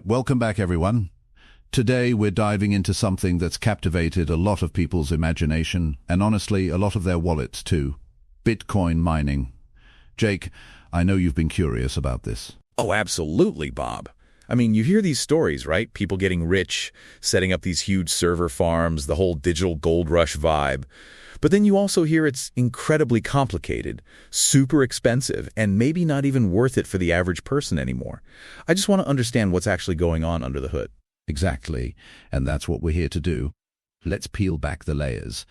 Right, welcome back everyone. Today we're diving into something that's captivated a lot of people's imagination, and honestly, a lot of their wallets too. Bitcoin mining. Jake, I know you've been curious about this. Oh, absolutely, Bob. I mean, you hear these stories, right? People getting rich, setting up these huge server farms, the whole digital gold rush vibe. But then you also hear it's incredibly complicated, super expensive, and maybe not even worth it for the average person anymore. I just want to understand what's actually going on under the hood. Exactly, and that's what we're here to do. Let's peel back the layers.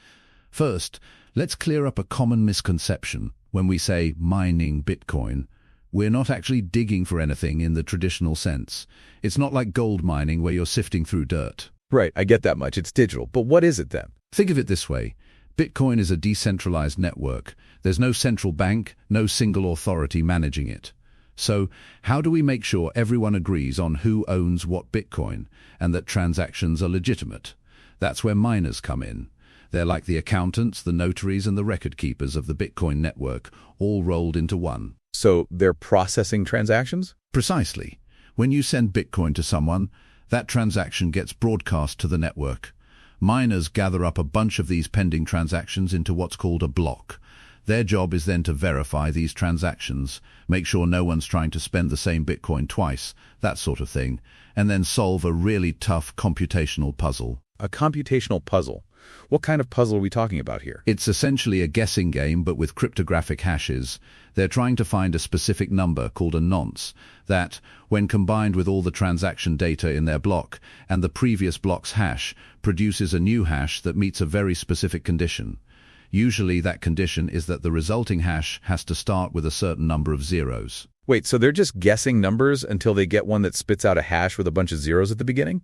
First, let's clear up a common misconception. When we say mining Bitcoin, we're not actually digging for anything in the traditional sense. It's not like gold mining where you're sifting through dirt. Right, I get that much. It's digital. But what is it then? Think of it this way. Bitcoin is a decentralized network. There's no central bank, no single authority managing it. So, how do we make sure everyone agrees on who owns what Bitcoin and that transactions are legitimate? That's where miners come in. They're like the accountants, the notaries, and the record keepers of the Bitcoin network, all rolled into one. So they're processing transactions? Precisely. When you send Bitcoin to someone, that transaction gets broadcast to the network. Miners gather up a bunch of these pending transactions into what's called a block. Their job is then to verify these transactions, make sure no one's trying to spend the same Bitcoin twice, that sort of thing, and then solve a really tough computational puzzle. A computational puzzle? What kind of puzzle are we talking about here? It's essentially a guessing game, but with cryptographic hashes. They're trying to find a specific number called a nonce that, when combined with all the transaction data in their block and the previous block's hash, produces a new hash that meets a very specific condition. Usually that condition is that the resulting hash has to start with a certain number of zeros. Wait, so they're just guessing numbers until they get one that spits out a hash with a bunch of zeros at the beginning?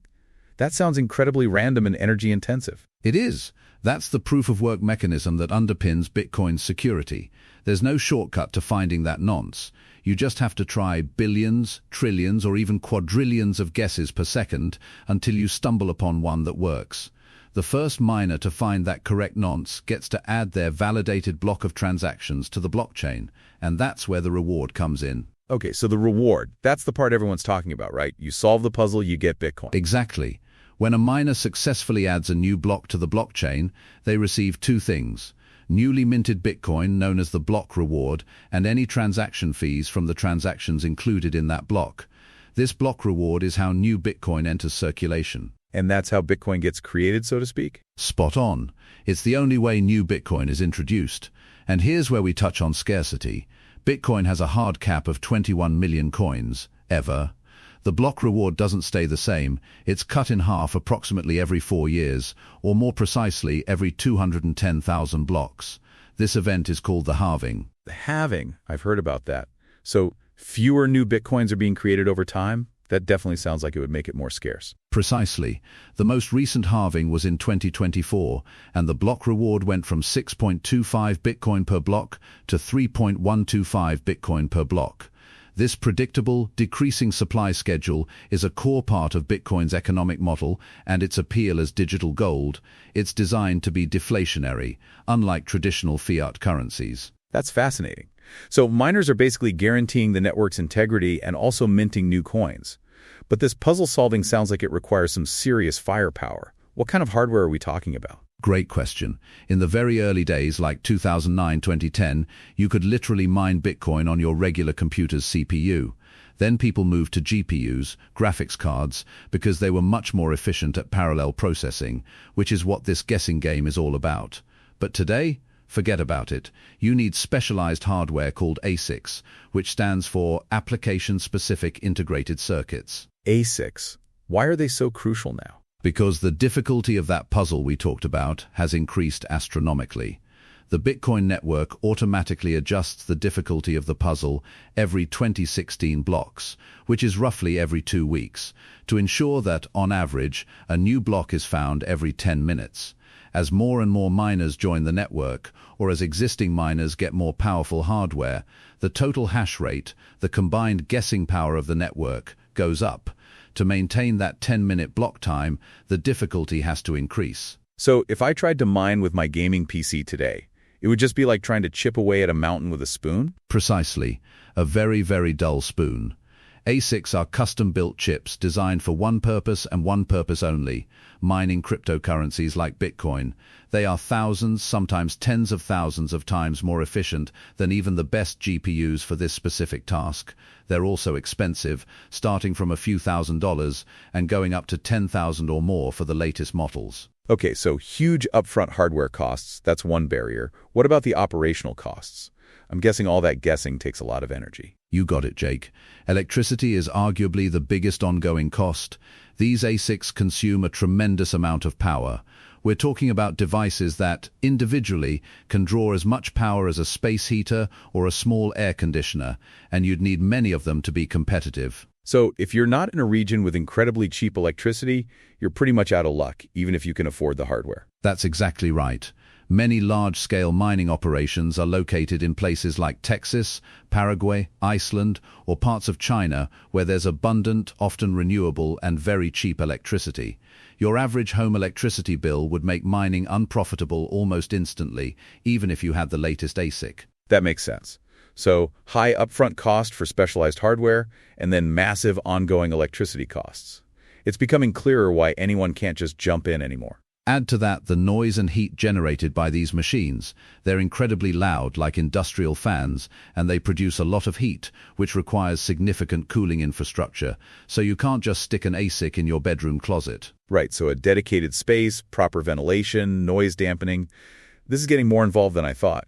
That sounds incredibly random and energy intensive. It is. That's the proof-of-work mechanism that underpins Bitcoin's security. There's no shortcut to finding that nonce. You just have to try billions, trillions, or even quadrillions of guesses per second until you stumble upon one that works. The first miner to find that correct nonce gets to add their validated block of transactions to the blockchain, and that's where the reward comes in. Okay, so the reward, that's the part everyone's talking about, right? You solve the puzzle, you get Bitcoin. Exactly. When a miner successfully adds a new block to the blockchain, they receive two things: newly minted Bitcoin, known as the block reward, and any transaction fees from the transactions included in that block. This block reward is how new Bitcoin enters circulation. And that's how Bitcoin gets created, so to speak? Spot on. It's the only way new Bitcoin is introduced. And here's where we touch on scarcity. Bitcoin has a hard cap of 21 million coins, ever. The block reward doesn't stay the same. It's cut in half approximately every 4 years, or more precisely, every 210,000 blocks. This event is called the halving. The halving, I've heard about that. So fewer new Bitcoins are being created over time? That definitely sounds like it would make it more scarce. Precisely. The most recent halving was in 2024, and the block reward went from 6.25 Bitcoin per block to 3.125 Bitcoin per block. This predictable, decreasing supply schedule is a core part of Bitcoin's economic model and its appeal as digital gold. It's designed to be deflationary, unlike traditional fiat currencies. That's fascinating. So miners are basically guaranteeing the network's integrity and also minting new coins. But this puzzle solving sounds like it requires some serious firepower. What kind of hardware are we talking about? Great question. In the very early days, like 2009-2010, you could literally mine Bitcoin on your regular computer's CPU. Then people moved to GPUs, graphics cards, because they were much more efficient at parallel processing, which is what this guessing game is all about. But today, forget about it. You need specialized hardware called ASICs, which stands for Application-Specific Integrated Circuits. ASICs. Why are they so crucial now? Because the difficulty of that puzzle we talked about has increased astronomically. The Bitcoin network automatically adjusts the difficulty of the puzzle every 2016 blocks, which is roughly every 2 weeks, to ensure that, on average, a new block is found every 10 minutes. As more and more miners join the network, or as existing miners get more powerful hardware, the total hash rate, the combined guessing power of the network, goes up. To maintain that 10-minute block time, the difficulty has to increase. So if I tried to mine with my gaming PC today, it would just be like trying to chip away at a mountain with a spoon? Precisely. A very, very dull spoon. ASICs are custom-built chips designed for one purpose and one purpose only, mining cryptocurrencies like Bitcoin. They are thousands, sometimes tens of thousands of times more efficient than even the best GPUs for this specific task. They're also expensive, starting from a few $1,000s and going up to 10,000 or more for the latest models. Okay, so huge upfront hardware costs, that's one barrier. What about the operational costs? I'm guessing all that guessing takes a lot of energy. You got it, Jake. Electricity is arguably the biggest ongoing cost. These ASICs consume a tremendous amount of power. We're talking about devices that, individually, can draw as much power as a space heater or a small air conditioner, and you'd need many of them to be competitive. So if you're not in a region with incredibly cheap electricity, you're pretty much out of luck, even if you can afford the hardware. That's exactly right. Many large-scale mining operations are located in places like Texas, Paraguay, Iceland, or parts of China where there's abundant, often renewable, and very cheap electricity. Your average home electricity bill would make mining unprofitable almost instantly, even if you had the latest ASIC. That makes sense. So high upfront cost for specialized hardware, and then massive ongoing electricity costs. It's becoming clearer why anyone can't just jump in anymore. Add to that the noise and heat generated by these machines. They're incredibly loud, like industrial fans, and they produce a lot of heat, which requires significant cooling infrastructure, so you can't just stick an ASIC in your bedroom closet. Right, so a dedicated space, proper ventilation, noise dampening. This is getting more involved than I thought.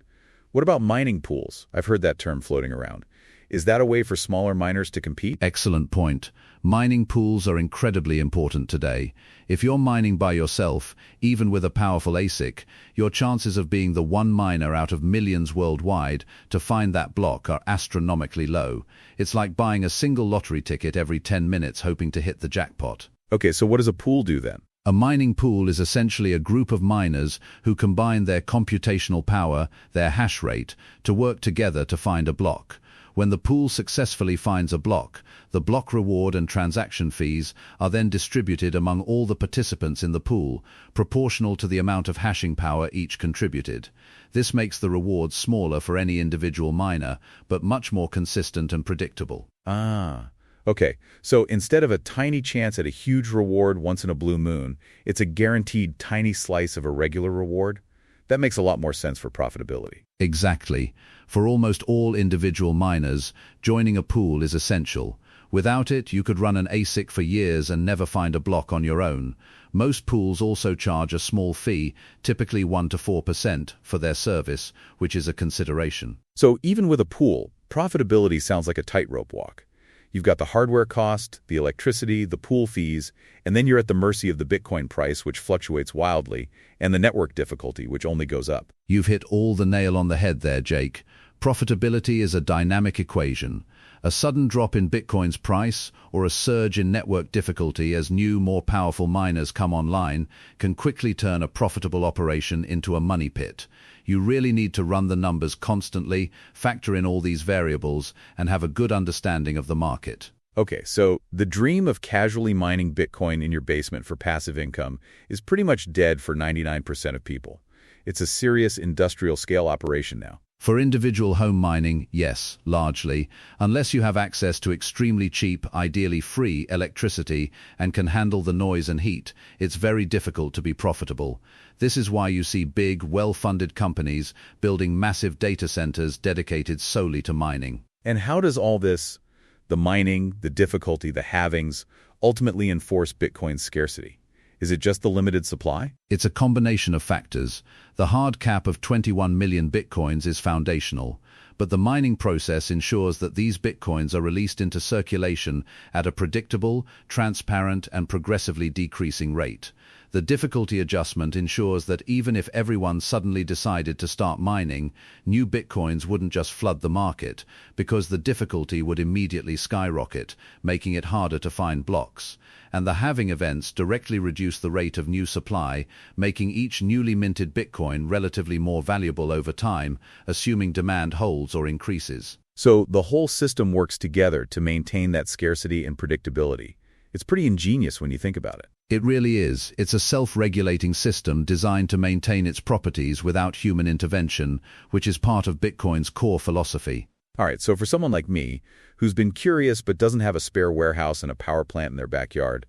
What about mining pools? I've heard that term floating around. Is that a way for smaller miners to compete? Excellent point. Mining pools are incredibly important today. If you're mining by yourself, even with a powerful ASIC, your chances of being the one miner out of millions worldwide to find that block are astronomically low. It's like buying a single lottery ticket every 10 minutes hoping to hit the jackpot. Okay, so what does a pool do then? A mining pool is essentially a group of miners who combine their computational power, their hash rate, to work together to find a block. When the pool successfully finds a block, the block reward and transaction fees are then distributed among all the participants in the pool, proportional to the amount of hashing power each contributed. This makes the rewards smaller for any individual miner, but much more consistent and predictable. Okay, so instead of a tiny chance at a huge reward once in a blue moon, it's a guaranteed tiny slice of a regular reward? That makes a lot more sense for profitability. Exactly. For almost all individual miners, joining a pool is essential. Without it, you could run an ASIC for years and never find a block on your own. Most pools also charge a small fee, typically 1 to 4%, for their service, which is a consideration. So even with a pool, profitability sounds like a tightrope walk. You've got the hardware cost, the electricity, the pool fees, and then you're at the mercy of the Bitcoin price, which fluctuates wildly, and the network difficulty, which only goes up. You've hit all the nail on the head there, Jake. Profitability is a dynamic equation. A sudden drop in Bitcoin's price or a surge in network difficulty as new, more powerful miners come online can quickly turn a profitable operation into a money pit. You really need to run the numbers constantly, factor in all these variables, and have a good understanding of the market. Okay, so the dream of casually mining Bitcoin in your basement for passive income is pretty much dead for 99% of people. It's a serious industrial scale operation now. For individual home mining, yes, largely, unless you have access to extremely cheap, ideally free electricity and can handle the noise and heat, it's very difficult to be profitable. This is why you see big, well-funded companies building massive data centers dedicated solely to mining. And how does all this, the mining, the difficulty, the halvings, ultimately enforce Bitcoin's scarcity? Is it just the limited supply? It's a combination of factors. The hard cap of 21 million bitcoins is foundational, but the mining process ensures that these bitcoins are released into circulation at a predictable, transparent, and progressively decreasing rate. The difficulty adjustment ensures that even if everyone suddenly decided to start mining, new bitcoins wouldn't just flood the market, because the difficulty would immediately skyrocket, making it harder to find blocks. And the halving events directly reduce the rate of new supply, making each newly minted Bitcoin relatively more valuable over time, assuming demand holds or increases. So the whole system works together to maintain that scarcity and predictability. It's pretty ingenious when you think about it. It really is. It's a self-regulating system designed to maintain its properties without human intervention, which is part of Bitcoin's core philosophy. All right, so for someone like me, who's been curious but doesn't have a spare warehouse and a power plant in their backyard,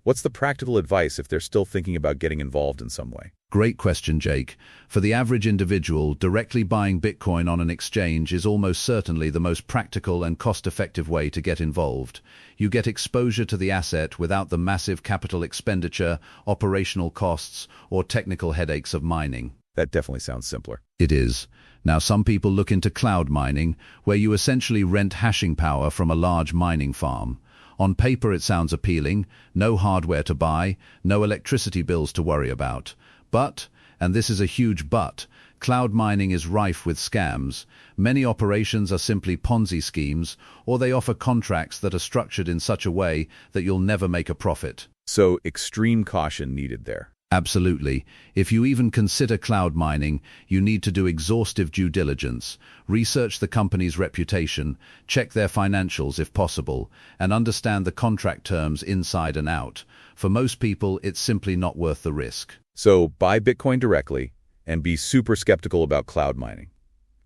what's the practical advice if they're still thinking about getting involved in some way? Great question, Jake. For the average individual, directly buying Bitcoin on an exchange is almost certainly the most practical and cost-effective way to get involved. You get exposure to the asset without the massive capital expenditure, operational costs, or technical headaches of mining. That definitely sounds simpler. It is. Now, some people look into cloud mining, where you essentially rent hashing power from a large mining farm. On paper, it sounds appealing. No hardware to buy, no electricity bills to worry about. But, and this is a huge but, cloud mining is rife with scams. Many operations are simply Ponzi schemes, or they offer contracts that are structured in such a way that you'll never make a profit. So extreme caution needed there. Absolutely. If you even consider cloud mining, you need to do exhaustive due diligence, research the company's reputation, check their financials if possible, and understand the contract terms inside and out. For most people, it's simply not worth the risk. So buy Bitcoin directly and be super skeptical about cloud mining.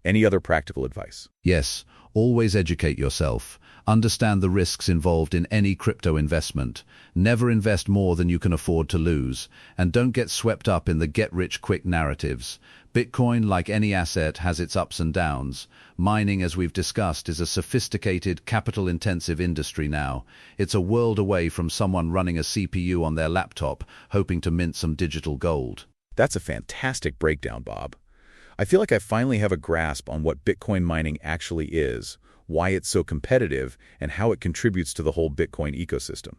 Any other practical advice? Yes, always educate yourself. Understand the risks involved in any crypto investment. Never invest more than you can afford to lose. And don't get swept up in the get-rich-quick narratives. Bitcoin, like any asset, has its ups and downs. Mining, as we've discussed, is a sophisticated, capital-intensive industry now. It's a world away from someone running a CPU on their laptop, hoping to mint some digital gold. That's a fantastic breakdown, Bob. I feel like I finally have a grasp on what Bitcoin mining actually is, why it's so competitive, and how it contributes to the whole Bitcoin ecosystem.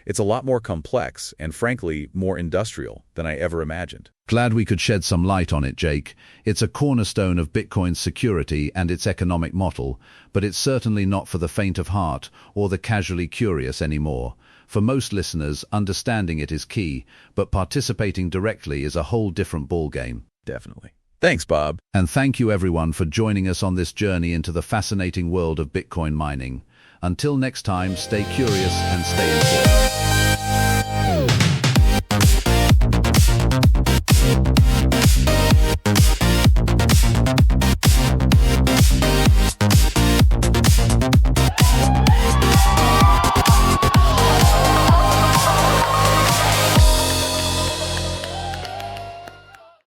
It's a lot more complex and, frankly, more industrial than I ever imagined. Glad we could shed some light on it, Jake. It's a cornerstone of Bitcoin's security and its economic model, but it's certainly not for the faint of heart or the casually curious anymore. For most listeners, understanding it is key, but participating directly is a whole different ballgame. Definitely. Thanks, Bob. And thank you everyone for joining us on this journey into the fascinating world of Bitcoin mining. Until next time, stay curious and stay informed.